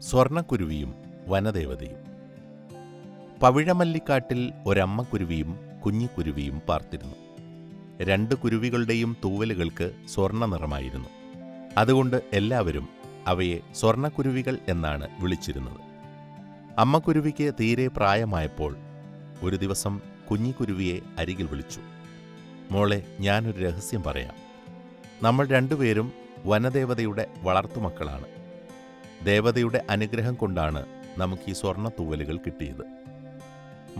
സ്വർണക്കുരുവിയും വനദേവതയും. പവിഴമല്ലിക്കാട്ടിൽ ഒരമ്മക്കുരുവിയും കുഞ്ഞിക്കുരുവിയും പാർത്തിരുന്നു. രണ്ട് കുരുവികളുടെയും തൂവലുകൾക്ക് സ്വർണ്ണ നിറമായിരുന്നു. അതുകൊണ്ട് എല്ലാവരും അവയെ സ്വർണക്കുരുവികൾ എന്നാണ് വിളിച്ചിരുന്നത്. അമ്മക്കുരുവിക്ക് തീരെ പ്രായമായപ്പോൾ ഒരു ദിവസം കുഞ്ഞിക്കുരുവിയെ അരികിൽ വിളിച്ചു. മോളെ, ഞാനൊരു രഹസ്യം പറയാം. നമ്മൾ രണ്ടുപേരും വനദേവതയുടെ വളർത്തുമക്കളാണ്. ദേവതയുടെ അനുഗ്രഹം കൊണ്ടാണ് നമുക്ക് ഈ സ്വർണ്ണ തൂവലുകൾ കിട്ടിയത്.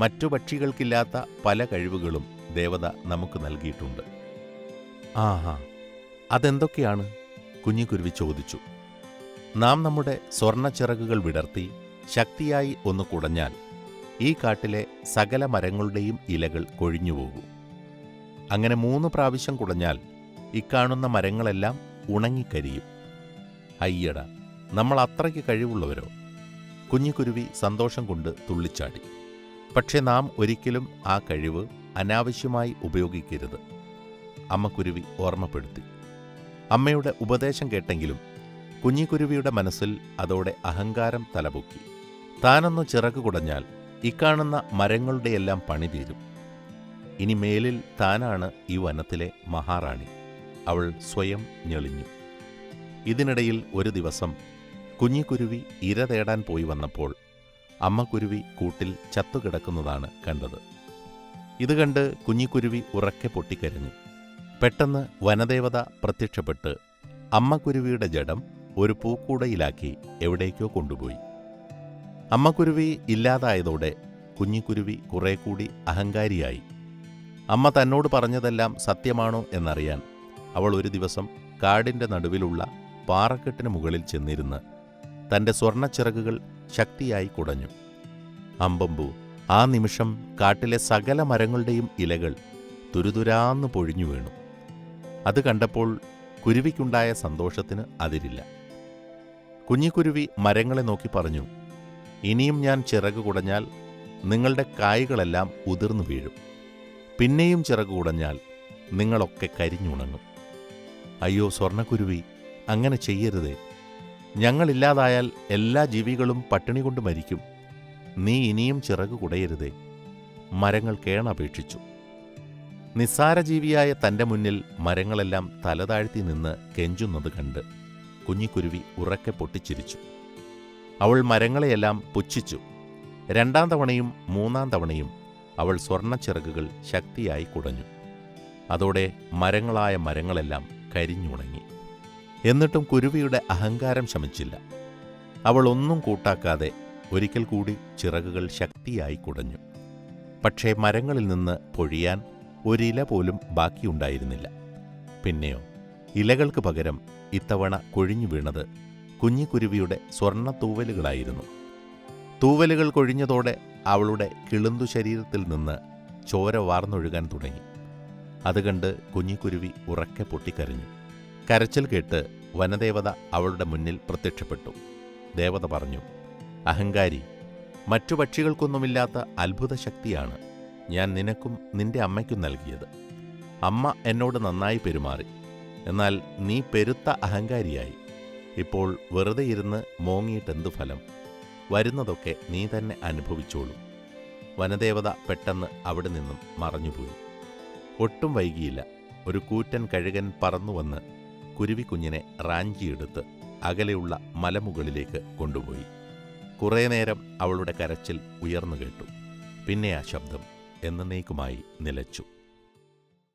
മറ്റു പക്ഷികൾക്കില്ലാത്ത പല കഴിവുകളും ദേവത നമുക്ക് നൽകിയിട്ടുണ്ട്. ആഹാ, അതെന്തൊക്കെയാണ്? കുഞ്ഞിക്കുരുവി ചോദിച്ചു. നാം നമ്മുടെ സ്വർണ്ണ ചിറകുകൾ വിടർത്തി ശക്തിയായി ഒന്ന് കുടഞ്ഞാൽ ഈ കാട്ടിലെ സകല മരങ്ങളുടെയും ഇലകൾ കൊഴിഞ്ഞുപോകൂ. അങ്ങനെ 3 പ്രാവശ്യം കുടഞ്ഞാൽ ഇക്കാണുന്ന മരങ്ങളെല്ലാം ഉണങ്ങിക്കരിയും. അയ്യട, നമ്മൾ അത്രയ്ക്ക് കഴിവുള്ളവരോ? കുഞ്ഞിക്കുരുവി സന്തോഷം കൊണ്ട് തുള്ളിച്ചാടി. പക്ഷെ നാം ഒരിക്കലും ആ കഴിവ് അനാവശ്യമായി ഉപയോഗിക്കരുത്, അമ്മക്കുരുവി ഓർമ്മപ്പെടുത്തി. അമ്മയുടെ ഉപദേശം കേട്ടെങ്കിലും കുഞ്ഞിക്കുരുവിയുടെ മനസ്സിൽ അതോടെ അഹങ്കാരം തലപൊക്കി. താനൊന്ന് ചിറകു കുടഞ്ഞാൽ ഇക്കാണുന്ന മരങ്ങളുടെയെല്ലാം പണി തീരും. ഇനി മേലിൽ താനാണ് ഈ വനത്തിലെ മഹാറാണി. അവൾ സ്വയം ഞെളിഞ്ഞു. ഇതിനിടയിൽ ഒരു ദിവസം കുഞ്ഞിക്കുരുവി ഇര തേടാൻ പോയി വന്നപ്പോൾ അമ്മക്കുരുവി കൂട്ടിൽ ചത്തുകിടക്കുന്നതാണ് കണ്ടത്. ഇത് കണ്ട് കുഞ്ഞിക്കുരുവി ഉറക്കെ പൊട്ടിക്കരഞ്ഞു. പെട്ടെന്ന് വനദേവത പ്രത്യക്ഷപ്പെട്ട് അമ്മക്കുരുവിയുടെ ജഡം ഒരു പൂക്കൂടയിലാക്കി എവിടേക്കോ കൊണ്ടുപോയി. അമ്മക്കുരുവി ഇല്ലാതായതോടെ കുഞ്ഞിക്കുരുവി കുറെ കൂടി അഹങ്കാരിയായി. അമ്മ തന്നോട് പറഞ്ഞതെല്ലാം സത്യമാണോ എന്നറിയാൻ അവൾ ഒരു ദിവസം കാടിൻ്റെ നടുവിലുള്ള പാറക്കെട്ടിന് മുകളിൽ ചെന്നിരുന്ന് തൻ്റെ സ്വർണ്ണച്ചിറകുകൾ ശക്തിയായി കുടഞ്ഞു. അമ്പമ്പു, ആ നിമിഷം കാട്ടിലെ സകല മരങ്ങളുടെയും ഇലകൾ തുരുതുരാന്ന് പൊഴിഞ്ഞു വീണു. അത് കണ്ടപ്പോൾ കുരുവിക്കുണ്ടായ സന്തോഷത്തിന് അതിരില്ല. കുഞ്ഞിക്കുരുവി മരങ്ങളെ നോക്കി പറഞ്ഞു, ഇനിയും ഞാൻ ചിറക് കുടഞ്ഞാൽ നിങ്ങളുടെ കായ്കളെല്ലാം ഉതിർന്നു വീഴും. പിന്നെയും ചിറക് കുടഞ്ഞാൽ നിങ്ങളൊക്കെ കരിഞ്ഞുണങ്ങും. അയ്യോ സ്വർണക്കുരുവി, അങ്ങനെ ചെയ്യരുതേ. ഞങ്ങളില്ലാതായാൽ എല്ലാ ജീവികളും പട്ടിണി കൊണ്ട് മരിക്കും. നീ ഇനിയും ചിറക് കുടയരുതേ. മരങ്ങൾ കേണപേക്ഷിച്ചു. നിസ്സാരജീവിയായ തൻ്റെ മുന്നിൽ മരങ്ങളെല്ലാം തലതാഴ്ത്തി നിന്ന് കെഞ്ചുന്നത് കണ്ട് കുഞ്ഞിക്കുരുവി ഉറക്കെ പൊട്ടിച്ചിരിച്ചു. അവൾ മരങ്ങളെയെല്ലാം പുച്ഛിച്ചു. 2ാം തവണയും 3ാം തവണയും അവൾ സ്വർണ്ണച്ചിറകുകൾ ശക്തിയായി കുടഞ്ഞു. അതോടെ മരങ്ങളായ മരങ്ങളെല്ലാം കരിഞ്ഞുണങ്ങി. എന്നിട്ടും കുരുവിയുടെ അഹങ്കാരം ശമിച്ചില്ല. അവൾ ഒന്നും കൂട്ടാക്കാതെ ഒരിക്കൽ കൂടി ചിറകുകൾ ശക്തിയായി കുടഞ്ഞു. പക്ഷേ മരങ്ങളിൽ നിന്ന് പൊഴിയാൻ ഒരില പോലും ബാക്കിയുണ്ടായിരുന്നില്ല. പിന്നെയോ, ഇലകൾക്ക് പകരം ഇത്തവണ കൊഴിഞ്ഞു വീണത് കുഞ്ഞിക്കുരുവിയുടെ സ്വർണ്ണ തൂവലുകളായിരുന്നു. തൂവലുകൾ കൊഴിഞ്ഞതോടെ അവളുടെ കിളുന്തു ശരീരത്തിൽ നിന്ന് ചോര വാർന്നൊഴുകാൻ തുടങ്ങി. അതുകണ്ട് കുഞ്ഞിക്കുരുവി ഉറക്കെ പൊട്ടിക്കരഞ്ഞു. കരച്ചിൽ കേട്ട് വനദേവത അവളുടെ മുന്നിൽ പ്രത്യക്ഷപ്പെട്ടു. ദേവത പറഞ്ഞു, അഹങ്കാരി, മറ്റു പക്ഷികൾക്കൊന്നുമില്ലാത്ത അത്ഭുത ശക്തിയാണ് ഞാൻ നിനക്കും നിന്റെ അമ്മയ്ക്കും നൽകിയത്. അമ്മ എന്നോട് നന്നായി പെരുമാറി. എന്നാൽ നീ പെരുത്ത അഹങ്കാരിയായി. ഇപ്പോൾ വെറുതെ ഇരുന്ന് മോങ്ങിയിട്ടെന്തു ഫലം? വരുന്നതൊക്കെ നീ തന്നെ അനുഭവിച്ചോളൂ. വനദേവത പെട്ടെന്ന് അവിടെ നിന്നും മറഞ്ഞുപോയി. ഒട്ടും വൈകിയില്ല. ഒരു കൂറ്റൻ കഴുകൻ പറന്നുവന്ന് കുരുവിക്കുഞ്ഞിനെ റാഞ്ചിയെടുത്ത് അകലെയുള്ള മലമുകളിലേക്ക് കൊണ്ടുപോയി. കുറേ നേരം അവളുടെ കരച്ചിൽ ഉയർന്നു കേട്ടു. പിന്നെ ആ ശബ്ദം എന്നേക്കുമായി നിലച്ചു.